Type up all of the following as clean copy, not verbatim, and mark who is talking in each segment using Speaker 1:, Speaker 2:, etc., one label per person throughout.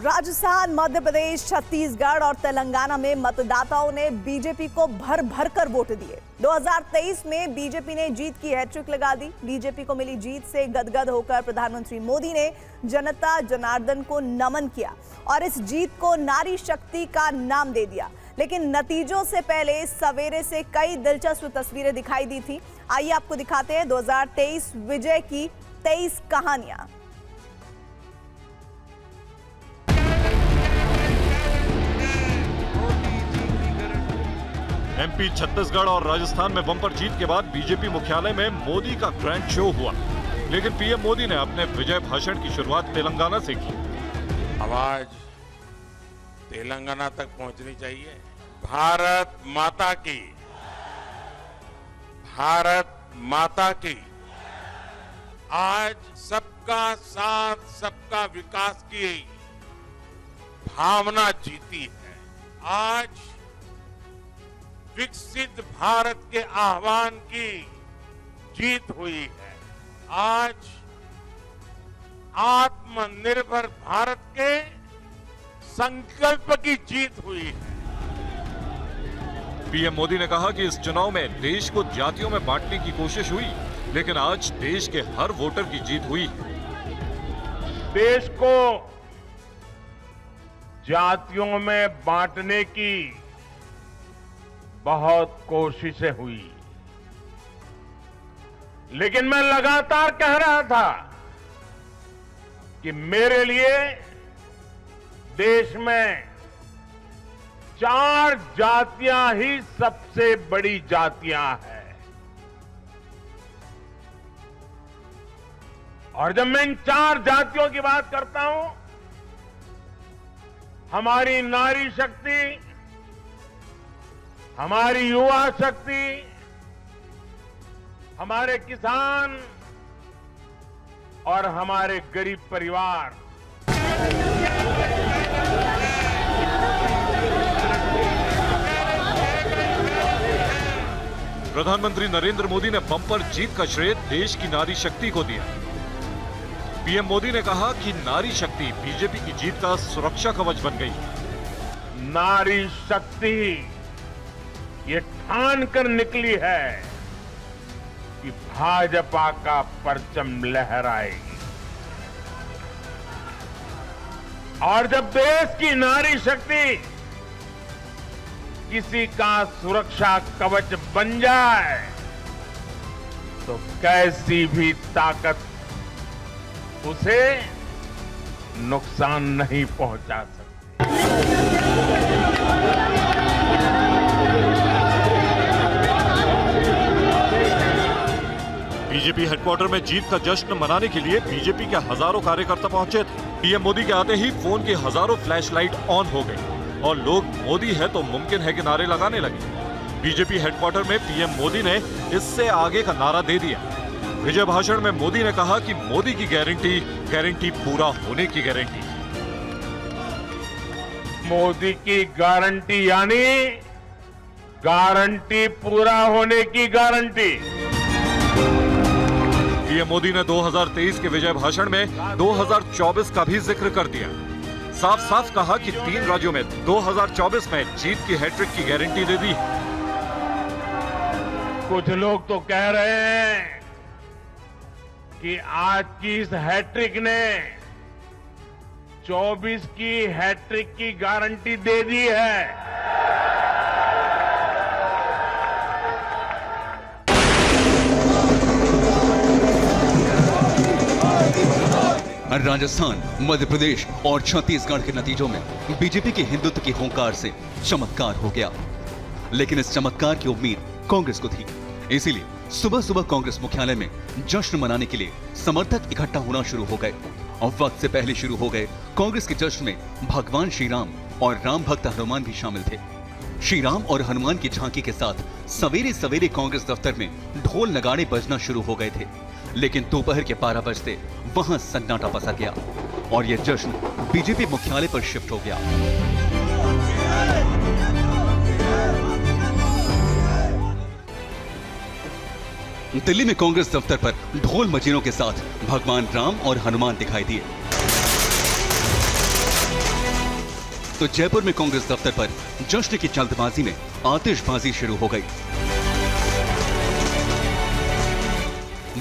Speaker 1: राजस्थान, मध्य प्रदेश, छत्तीसगढ़ और तेलंगाना में मतदाताओं ने बीजेपी को भर भर कर वोट दिए। 2023 में बीजेपी ने जीत की हैट्रिक लगा दी। बीजेपी को मिली जीत से गदगद होकर प्रधानमंत्री मोदी ने जनता जनार्दन को नमन किया और इस जीत को नारी शक्ति का नाम दे दिया। लेकिन नतीजों से पहले सवेरे से कई दिलचस्प तस्वीरें दिखाई दी थी। आइए आपको दिखाते हैं 2023 विजय की 23 कहानियां।
Speaker 2: एमपी, छत्तीसगढ़ और राजस्थान में बम्पर जीत के बाद बीजेपी मुख्यालय में मोदी का ग्रैंड शो हुआ। लेकिन पीएम मोदी ने अपने विजय भाषण की शुरुआत तेलंगाना से की।
Speaker 3: आवाज तेलंगाना तक पहुंचनी चाहिए। भारत माता की, भारत माता की। आज सबका साथ, सबका विकास की भावना जीती है। आज विकसित भारत के आह्वान की जीत हुई है। आज आत्मनिर्भर भारत के संकल्प की जीत हुई है।
Speaker 2: पीएम मोदी ने कहा कि इस चुनाव में देश को जातियों में बांटने की कोशिश हुई, लेकिन आज देश के हर वोटर की जीत हुई।
Speaker 3: देश को जातियों में बांटने की बहुत कोशिशें हुई, लेकिन मैं लगातार कह रहा था कि मेरे लिए देश में 4 जातियां ही सबसे बड़ी जातियां हैं। और जब मैं इन 4 जातियों की बात करता हूं, हमारी नारी शक्ति, हमारी युवा शक्ति, हमारे किसान और हमारे गरीब परिवार,
Speaker 2: प्रधानमंत्री नरेंद्र मोदी ने बम्पर जीत का श्रेय देश की नारी शक्ति को दिया। पीएम मोदी ने कहा कि नारी शक्ति बीजेपी की जीत का सुरक्षा कवच बन गई।
Speaker 3: नारी शक्ति ये ठान कर निकली है कि भाजपा का परचम लहराएगी। और जब देश की नारी शक्ति किसी का सुरक्षा कवच बन जाए, तो कैसी भी ताकत उसे नुकसान नहीं पहुंचा सकती।
Speaker 2: बीजेपी हेडक्वार्टर में जीत का जश्न मनाने के लिए बीजेपी के हजारों कार्यकर्ता पहुंचे थे। पीएम मोदी के आते ही फोन की हजारों फ्लैशलाइट ऑन हो गई और लोग मोदी है तो मुमकिन है कि नारे लगाने लगे। बीजेपी हेडक्वार्टर में पीएम मोदी ने इससे आगे का नारा दे दिया। विजय भाषण में मोदी ने कहा कि मोदी की गारंटी पूरा होने की गारंटी।
Speaker 3: मोदी की गारंटी यानी गारंटी पूरा होने की गारंटी।
Speaker 2: पीएम मोदी ने 2023 के विजय भाषण में 2024 का भी जिक्र कर दिया। साफ साफ कहा कि 3 राज्यों में 2024 में जीत की हैट्रिक की गारंटी दे दी।
Speaker 3: कुछ लोग तो कह रहे हैं कि आज की इस हैट्रिक ने 24 की हैट्रिक की गारंटी दे दी है।
Speaker 4: राजस्थान, मध्य प्रदेश और छत्तीसगढ़ के नतीजों में बीजेपी के हिंदुत्व की हुंकार से चमत्कार हो गया। लेकिन इस चमत्कार की उम्मीद कांग्रेस को थी। इसीलिए सुबह सुबह कांग्रेस मुख्यालय में जश्न मनाने के लिए समर्थक इकट्ठा होना शुरू हो गए और वक्त से पहले शुरू हो गए कांग्रेस के जश्न में भगवान श्री राम और राम भक्त हनुमान भी शामिल थे। श्री राम और हनुमान की झांकी के साथ सवेरे सवेरे कांग्रेस दफ्तर में ढोल नगाड़े बजना शुरू हो गए थे। लेकिन दोपहर के 12 बजते वहां सन्नाटा पसर गया और यह जश्न बीजेपी मुख्यालय पर शिफ्ट हो गया। दिल्ली में कांग्रेस दफ्तर पर ढोल मजीरों के साथ भगवान राम और हनुमान दिखाई दिए। तो जयपुर में कांग्रेस दफ्तर पर जश्न की जल्दबाजी में आतिशबाजी शुरू हो गई।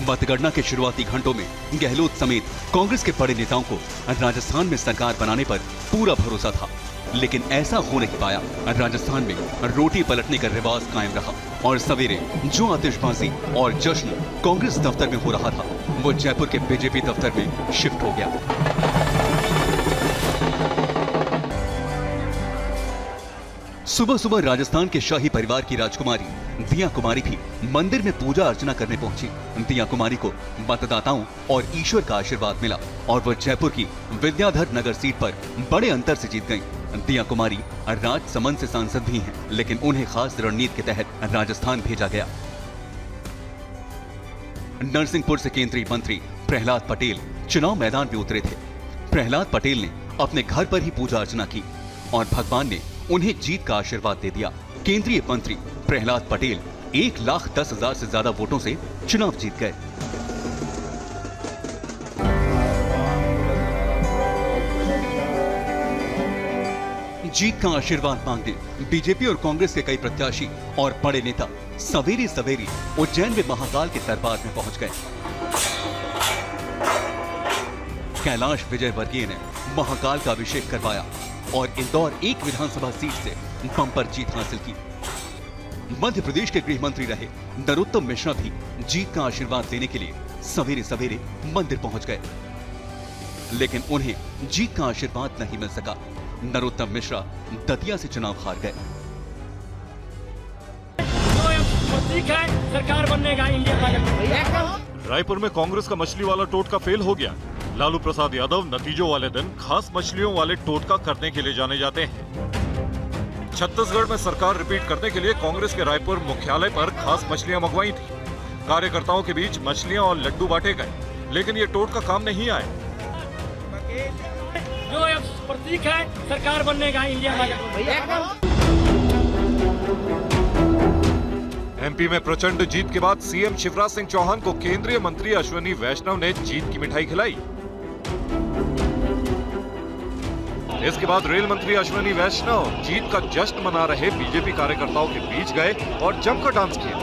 Speaker 4: मतगणना के शुरुआती घंटों में गहलोत समेत कांग्रेस के बड़े नेताओं को राजस्थान में सरकार बनाने पर पूरा भरोसा था, लेकिन ऐसा हो नहीं पाया। राजस्थान में रोटी पलटने का रिवाज कायम रहा और सवेरे जो आतिशबाजी और जश्न कांग्रेस दफ्तर में हो रहा था, वो जयपुर के बीजेपी दफ्तर में शिफ्ट हो गया। सुबह सुबह राजस्थान के शाही परिवार की राजकुमारी दिया कुमारी भी मंदिर में पूजा अर्चना करने पहुंची। दिया कुमारी को मतदाताओं और ईश्वर का आशीर्वाद मिला और वो जयपुर की विद्याधर नगर सीट पर बड़े अंतर से जीत गईं। दिया कुमारी राजसमंद से सांसद भी हैं, लेकिन उन्हें खास रणनीति के तहत राजस्थान भेजा गया। नरसिंहपुर से केंद्रीय मंत्री प्रहलाद पटेल चुनाव मैदान में उतरे थे। प्रहलाद पटेल ने अपने घर पर ही पूजा अर्चना की और भगवान ने उन्हें जीत का आशीर्वाद दे दिया। केंद्रीय मंत्री प्रहलाद पटेल 1,10,000 से ज्यादा वोटों से चुनाव जीत गए। जीत का आशीर्वाद मांगने बीजेपी और कांग्रेस के कई प्रत्याशी और बड़े नेता सवेरे सवेरे उज्जैन में महाकाल के दरबार में पहुंच गए। कैलाश विजयवर्गीय ने महाकाल का अभिषेक करवाया और इंदौर 1 विधानसभा सीट से बम्पर जीत हासिल की। मध्य प्रदेश के गृह मंत्री रहे नरोत्तम मिश्रा भी जीत का आशीर्वाद लेने के लिए सवेरे सवेरे मंदिर पहुंच गए, लेकिन उन्हें जीत का आशीर्वाद नहीं मिल सका। नरोत्तम मिश्रा दतिया से चुनाव हार गए।
Speaker 5: सरकार बनने का इंडिया।
Speaker 2: रायपुर में कांग्रेस का मछली वाला टोटका फेल हो गया। लालू प्रसाद यादव नतीजों वाले दिन खास मछलियों वाले टोटका करने के लिए जाने जाते हैं। छत्तीसगढ़ में सरकार रिपीट करने के लिए कांग्रेस के रायपुर मुख्यालय पर खास मछलियां मंगवाई थी। कार्यकर्ताओं के बीच मछलियां और लड्डू बांटे गए, लेकिन ये टोटका काम नहीं आए।
Speaker 5: जो प्रतीक है सरकार बनने का इंडिया।
Speaker 2: एमपी में प्रचंड जीत के बाद सीएम शिवराज सिंह चौहान को केंद्रीय मंत्री अश्विनी वैष्णव ने जीत की मिठाई खिलाई। इसके बाद रेल मंत्री अश्विनी वैष्णव जीत का जश्न मना रहे बीजेपी कार्यकर्ताओं के बीच गए और जमकर डांस किया।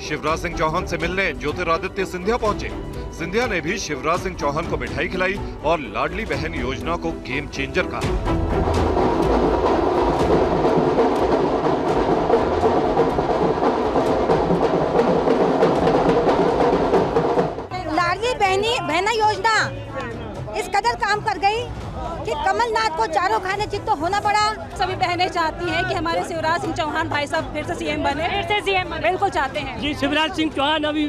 Speaker 2: शिवराज सिंह चौहान से मिलने ज्योतिरादित्य सिंधिया पहुंचे। सिंधिया ने भी शिवराज सिंह चौहान को मिठाई खिलाई और लाडली बहन योजना को गेम चेंजर कहा।
Speaker 6: बहना योजना इस कदर काम कर गई कि कमलनाथ को चारों खाने चित तो होना पड़ा।
Speaker 7: सभी बहनें चाहती हैं कि हमारे शिवराज सिंह चौहान भाई साहब फिर से सीएम बने। बिल्कुल चाहते हैं
Speaker 5: जी। शिवराज सिंह चौहान अभी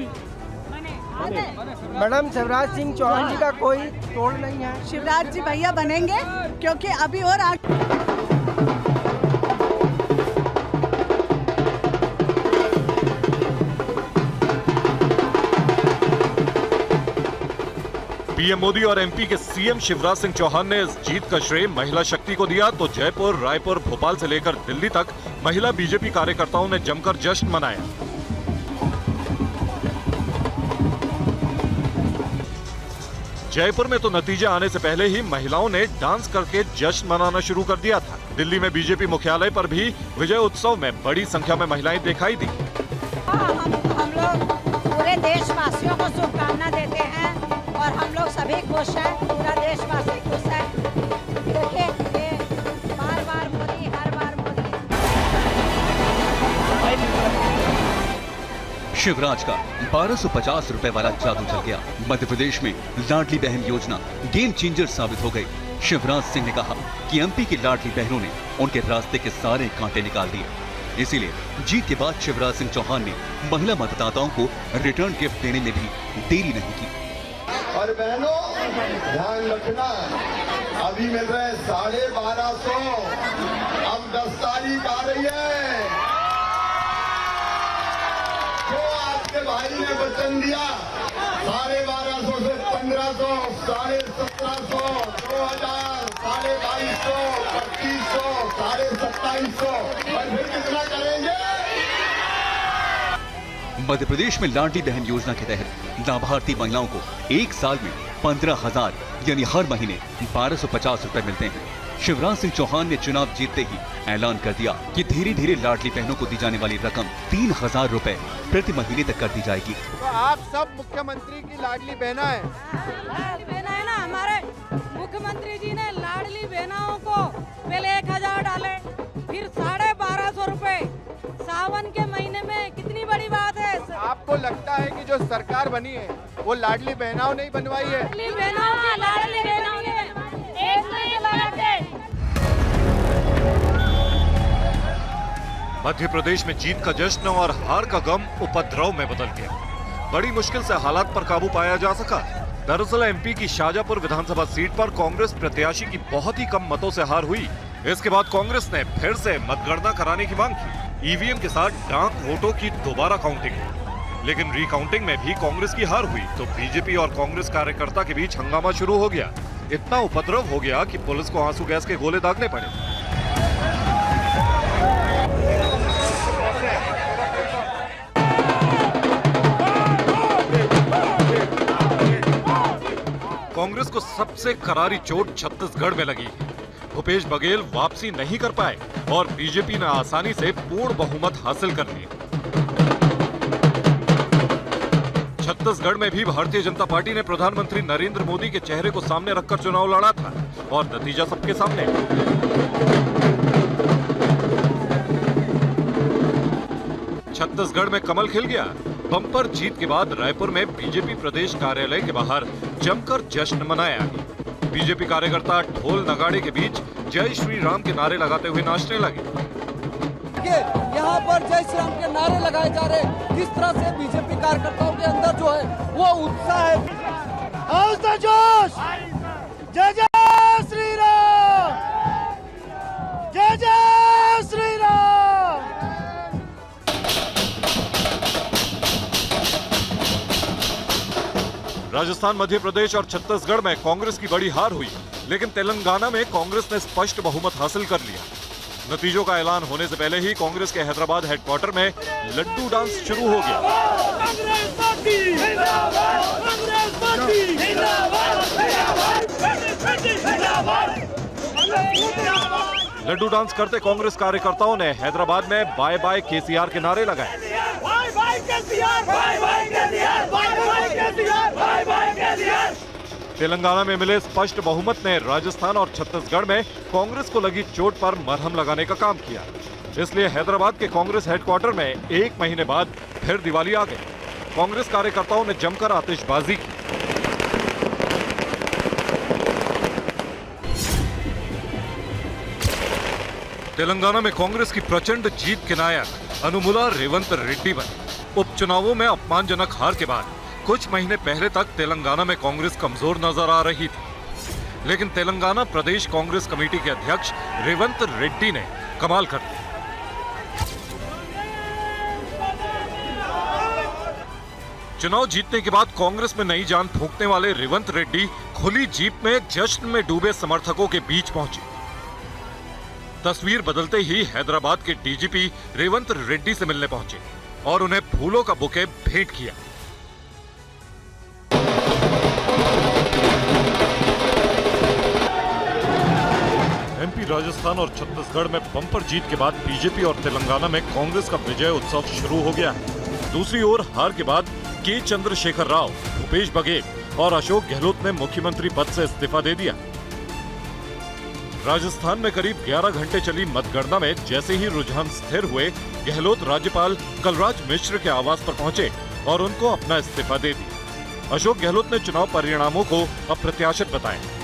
Speaker 8: मैडम शिवराज सिंह चौहान जी का कोई तोड़ नहीं है।
Speaker 6: शिवराज जी भैया बनेंगे क्योंकि अभी और
Speaker 2: पीएम मोदी और एमपी के सीएम शिवराज सिंह चौहान ने इस जीत का श्रेय महिला शक्ति को दिया, तो जयपुर, रायपुर, भोपाल से लेकर दिल्ली तक महिला बीजेपी कार्यकर्ताओं ने जमकर जश्न मनाया। जयपुर में तो नतीजे आने से पहले ही महिलाओं ने डांस करके जश्न मनाना शुरू कर दिया था। दिल्ली में बीजेपी मुख्यालय पर भी विजय उत्सव में बड़ी संख्या में महिलाएं दिखाई दी।
Speaker 6: हम लोग पूरे देशवासियों को शुभकामना देते हैं और हम लोग सभी खुश हैं, पूरा देशवासी खुश है। देखिए ये बार बार मोदी, हर बार मोदी।
Speaker 4: शिवराज का 1250 रुपए वाला जादू चल गया। मध्य प्रदेश में लाडली बहन योजना गेम चेंजर साबित हो गई। शिवराज सिंह ने कहा कि एमपी की लाडली बहनों ने उनके रास्ते के सारे कांटे निकाल दिए। इसीलिए जीत के बाद शिवराज सिंह चौहान ने महिला मतदाताओं को रिटर्न गिफ्ट देने में भी देरी नहीं की।
Speaker 9: और बहनों ध्यान रखना, अभी मिल रहे 1250, अब 10 तारीख आ रही है। जो आपके भाई ने वचन दिया 1250 से 1500, 1750, 2000, 2250, 2500, 2750 और फिर कितना करेंगे?
Speaker 4: मध्य प्रदेश में लाडली बहन योजना के तहत लाभार्थी महिलाओं को एक साल में 15,000 यानी हर महीने 1250 रुपए मिलते हैं। शिवराज सिंह चौहान ने चुनाव जीतते ही ऐलान कर दिया कि धीरे धीरे लाडली बहनों को दी जाने वाली रकम 3,000 रुपए प्रति महीने तक कर दी जाएगी।
Speaker 8: तो आप सब मुख्यमंत्री की लाडली बहना है।
Speaker 7: लाडली बहना है ना, हमारे मुख्यमंत्री जी ने लाडली बहनाओं को पहले 1,000 डाले, फिर 1250 रुपए सावन के महीने में। कितनी बड़ी बात है।
Speaker 8: आपको लगता है कि जो सरकार बनी है वो लाडली बहनाओं ने ही बनवाई है?
Speaker 7: लाडली बहनाओं ने एक नहीं लगाते।
Speaker 2: मध्य प्रदेश में जीत का जश्न और हार का गम उपद्रव में बदल गया। बड़ी मुश्किल से हालात पर काबू पाया जा सका। दरअसल एमपी की शाजापुर विधानसभा सीट पर कांग्रेस प्रत्याशी की बहुत ही कम मतों से हार हुई। इसके बाद कांग्रेस ने फिर से मतगणना कराने की मांग की। ईवीएम के साथ डाक वोटों की दोबारा काउंटिंग। लेकिन रिकाउंटिंग में भी कांग्रेस की हार हुई तो बीजेपी और कांग्रेस कार्यकर्ता के बीच हंगामा शुरू हो गया। इतना उपद्रव हो गया कि पुलिस को आंसू गैस के गोले दागने पड़े। कांग्रेस को सबसे करारी चोट छत्तीसगढ़ में लगी। भूपेश बघेल वापसी नहीं कर पाए और बीजेपी ने आसानी से पूर्ण बहुमत हासिल कर लिया। छत्तीसगढ़ में भी भारतीय जनता पार्टी ने प्रधानमंत्री नरेंद्र मोदी के चेहरे को सामने रखकर चुनाव लड़ा था और नतीजा सबके सामने। छत्तीसगढ़ में कमल खिल गया। बम्पर जीत के बाद रायपुर में बीजेपी प्रदेश कार्यालय के बाहर जमकर जश्न मनाया। बीजेपी कार्यकर्ता ढोल नगाड़े के बीच जय श्री राम के नारे लगाते हुए नाचने लगे।
Speaker 10: यहाँ पर जय श्री राम के नारे लगाए जा रहे हैं। किस तरह से बीजेपी कार्यकर्ताओं के अंदर जो है वो उत्साह है।
Speaker 8: जोश, जय जय श्री राम, जय जय श्री राम।
Speaker 2: राजस्थान, मध्य प्रदेश और छत्तीसगढ़ में कांग्रेस की बड़ी हार हुई, लेकिन तेलंगाना में कांग्रेस ने स्पष्ट बहुमत हासिल कर लिया। नतीजों का ऐलान होने से पहले ही कांग्रेस के हैदराबाद हेडक्वार्टर में लड्डू डांस शुरू हो गया। लड्डू डांस करते कांग्रेस कार्यकर्ताओं ने हैदराबाद में बाय बाय केसीआर के नारे लगाए। तेलंगाना में मिले स्पष्ट बहुमत ने राजस्थान और छत्तीसगढ़ में कांग्रेस को लगी चोट पर मरहम लगाने का काम किया। इसलिए हैदराबाद के कांग्रेस हेडक्वार्टर में एक महीने बाद फिर दिवाली आ गई। कांग्रेस कार्यकर्ताओं ने जमकर आतिशबाजी की। तेलंगाना में कांग्रेस की प्रचंड जीत के नायक अनुमुला रेवंत रेड्डी बने। उपचुनावों में अपमानजनक हार के बाद कुछ महीने पहले तक तेलंगाना में कांग्रेस कमजोर नजर आ रही थी, लेकिन तेलंगाना प्रदेश कांग्रेस कमेटी के अध्यक्ष रेवंत रेड्डी ने कमाल कर दिया। चुनाव जीतने के बाद कांग्रेस में नई जान फूंकने वाले रेवंत रेड्डी खुली जीप में जश्न में डूबे समर्थकों के बीच पहुंचे। तस्वीर बदलते ही हैदराबाद के डीजीपी रेवंत रेड्डी से मिलने पहुंचे और उन्हें फूलों का बुके भेंट किया। एमपी, राजस्थान और छत्तीसगढ़ में बम्पर जीत के बाद बीजेपी और तेलंगाना में कांग्रेस का विजय उत्सव शुरू हो गया है। दूसरी ओर हार के बाद के चंद्रशेखर राव, भूपेश बघेल और अशोक गहलोत ने मुख्यमंत्री पद से इस्तीफा दे दिया। राजस्थान में करीब 11 घंटे चली मतगणना में जैसे ही रुझान स्थिर हुए, गहलोत राज्यपाल कलराज मिश्र के आवास पर पहुंचे और उनको अपना इस्तीफा दे दिया। अशोक गहलोत ने चुनाव परिणामों को अप्रत्याशित बताया।